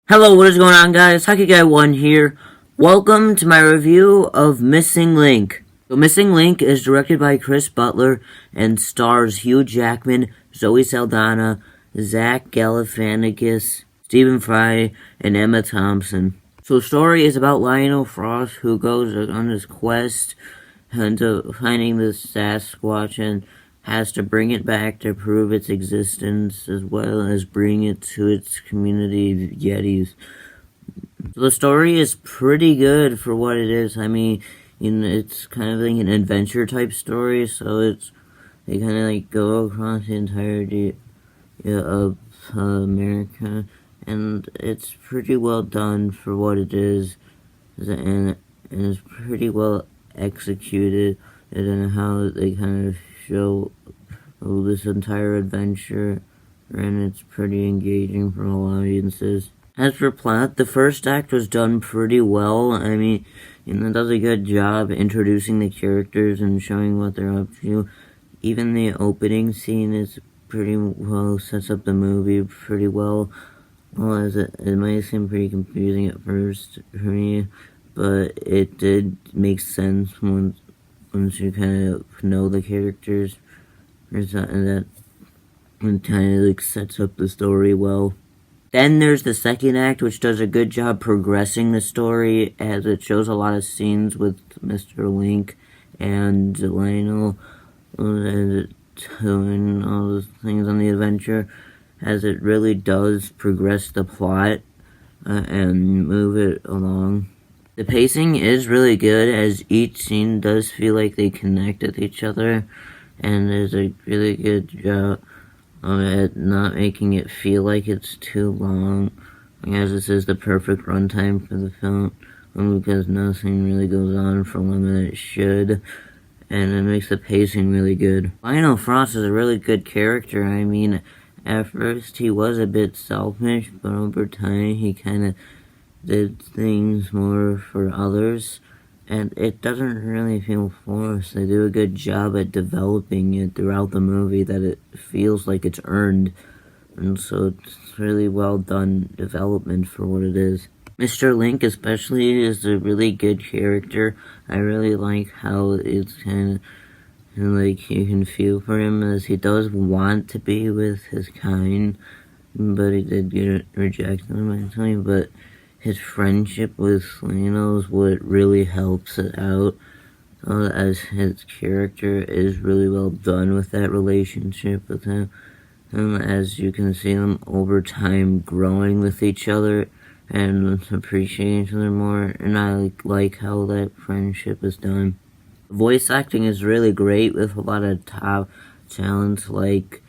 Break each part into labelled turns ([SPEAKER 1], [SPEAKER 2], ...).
[SPEAKER 1] Hello, what is going on, guys? Hockey Guy 1 here. Welcome to my review of Missing Link. So Missing Link is directed by Chris Butler and stars Hugh Jackman, Zoe Saldana, Zach Galifianakis, Stephen Fry, and Emma Thompson. So the story is about Lionel Frost, who goes on his quest into finding the Sasquatch and has to bring it back to prove its existence, as well as bring it to its community of Yetis. So the story is pretty good for what it is. I mean, it's kind of like an adventure type story, so they kind of like go across the entirety of America, and it's pretty well done for what it is, and it's pretty well executed, and how they kind of show this entire adventure, and it's pretty engaging for all audiences. As for plot, the first act was done pretty well. I mean, it does a good job introducing the characters and showing what they're up to. Even the opening scene is pretty well, sets up the movie pretty well. Well, as it might seem pretty confusing at first for me, but it did make sense once you kind of know the characters, or something that kind of like sets up the story well. Then there's the second act, which does a good job progressing the story, as it shows a lot of scenes with Mr. Link and Lionel and doing all those things on the adventure, as it really does progress the plot and move it along. The pacing is really good, as each scene does feel like they connect with each other, and there's a really good job at not making it feel like it's too long, as this is the perfect runtime for the film, because nothing really goes on for longer than it should, and it makes the pacing really good. Lionel Frost is a really good character. I mean, at first he was a bit selfish, but over time he kind of did things more for others, and it doesn't really feel forced. They do a good job at developing it throughout the movie, that it feels like it's earned, and so it's really well done development for what it is. Mr. Link especially is a really good character. I really like how it's kind of like you can feel for him, as he does want to be with his kind, but he did get rejected, I tell you, but his friendship with Lionel is what really helps it out, as his character is really well done with that relationship with him, and as you can see them over time growing with each other and appreciating each other more, and I like how that friendship is done. Voice acting is really great, with a lot of top talents like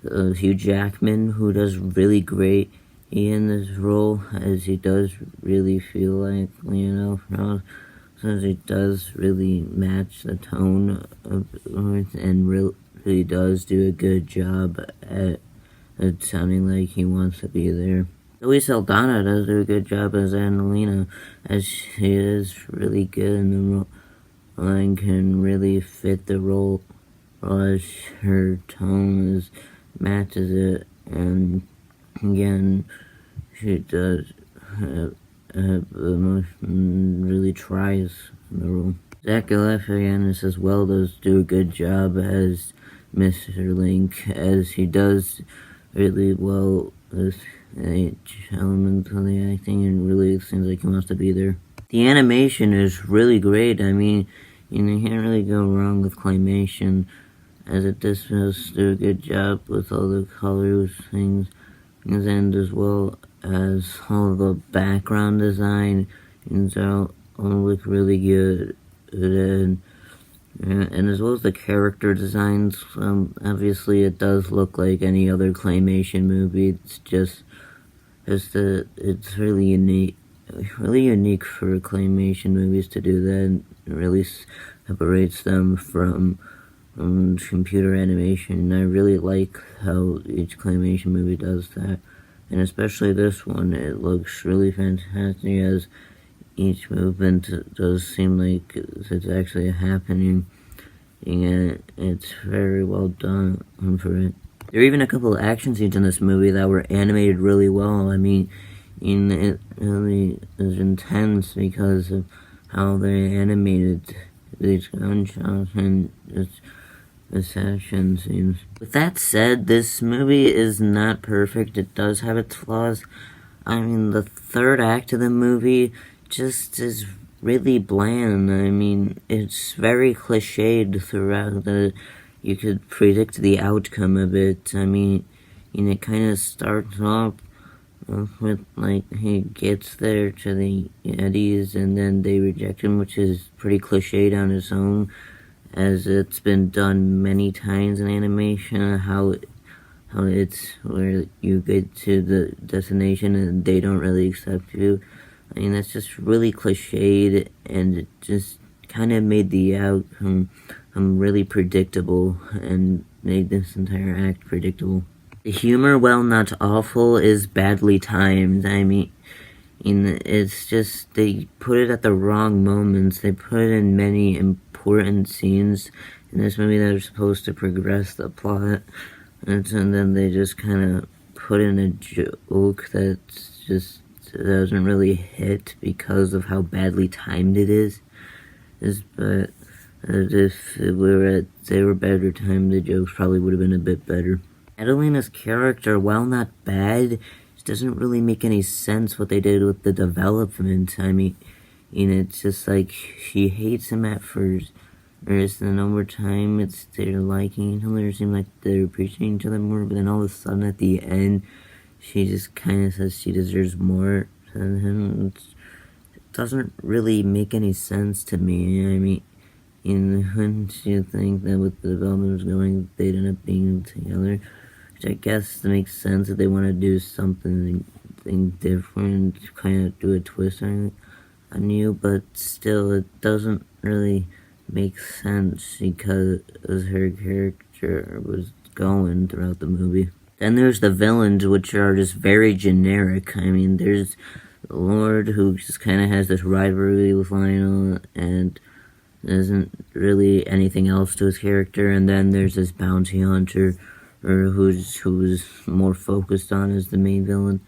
[SPEAKER 1] Hugh Jackman, who does really great in this role, as he does really feel like since he does really match the tone of it, and really does do a good job at sounding like he wants to be there. Zoe Saldana does do a good job as Annalena, as she is really good in the role and can really fit the role, as her tone matches it, and again, she does have emotion, really tries in the role. Zach Galifianakis as well does do a good job as Mr. Link, as he does really well with each element of the acting, and really seems like he wants to be there. The animation is really great. I mean, you can't really go wrong with claymation, as it does do a good job with all the colors, things, and as well as all the background design, and so all look really good, and as well as the character designs. Obviously it does look like any other claymation movie. It's really unique for claymation movies to do that. It really separates them from computer animation, and I really like how each claymation movie does that, and especially this one. It looks really fantastic, as each movement does seem like it's actually happening, and it's very well done for it. There are even a couple of action scenes in this movie that were animated really well. I mean, And it really is intense because of how they animated these gunshots and just assassin scenes. With that said, this movie is not perfect. It does have its flaws. I mean, the third act of the movie just is really bland. I mean, it's very cliched throughout. You could predict the outcome of it. I mean, it kind of starts off with, like, he gets there to the Eddies and then they reject him, which is pretty cliched on its own, as it's been done many times in animation, how it's where you get to the destination and they don't really accept you. I mean, that's just really cliched, and it just kind of made the outcome really predictable and made this entire act predictable. The humor, while not awful, is badly timed. I mean, it's just, they put it at the wrong moments. They put it in many important scenes in this movie that are supposed to progress the plot. And then they just kind of put in a joke that just doesn't really hit because of how badly timed it is. But if they were better timed, the jokes probably would have been a bit better. Adelina's character, while not bad, it doesn't really make any sense what they did with the development. I mean, it's just like she hates him at first, and over time they're liking each other. It seems like they're appreciating each other more, but then all of a sudden at the end, she just kind of says she deserves more than him. It doesn't really make any sense to me. I mean, when you think that with the development was going, they'd end up being together, which I guess makes sense if they want to do something different, kind of do a twist on you, but still, it doesn't really make sense because her character was going throughout the movie. Then there's the villains, which are just very generic. I mean, there's Lord, who just kind of has this rivalry with Lionel, and there isn't really anything else to his character. And then there's this bounty hunter, who's more focused on as the main villain.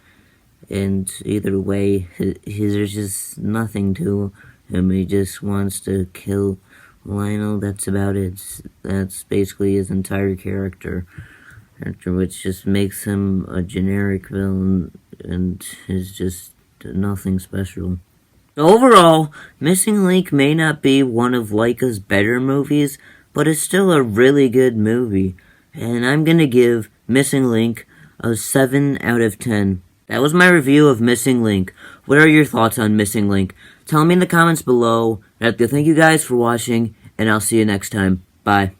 [SPEAKER 1] And either way, there's just nothing to him. He just wants to kill Lionel. That's about it. That's basically his entire character, which just makes him a generic villain and is just nothing special. Overall, Missing Link may not be one of Laika's better movies, but it's still a really good movie, and I'm gonna give Missing Link a 7 out of 10. That was my review of Missing Link. What are your thoughts on Missing Link? Tell me in the comments below. Thank you guys for watching, and I'll see you next time. Bye.